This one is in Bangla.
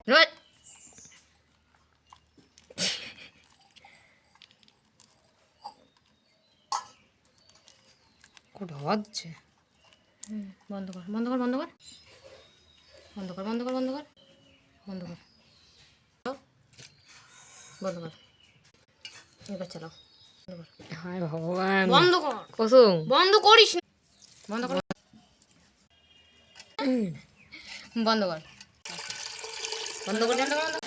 রোজ কোটা হচ্ছে। বন্ধ কর বন্ধ কর বন্ধ কর বন্ধ কর বন্ধ কর বন্ধ কর বন্ধ কর বন্ধ কর। এবার চালাও। হায় ভগবান, বন্ধ কর কুসুম, বন্ধ করিস না। বন্ধ কর বন্ধ কর বন্ধ কর বন্ধ কর।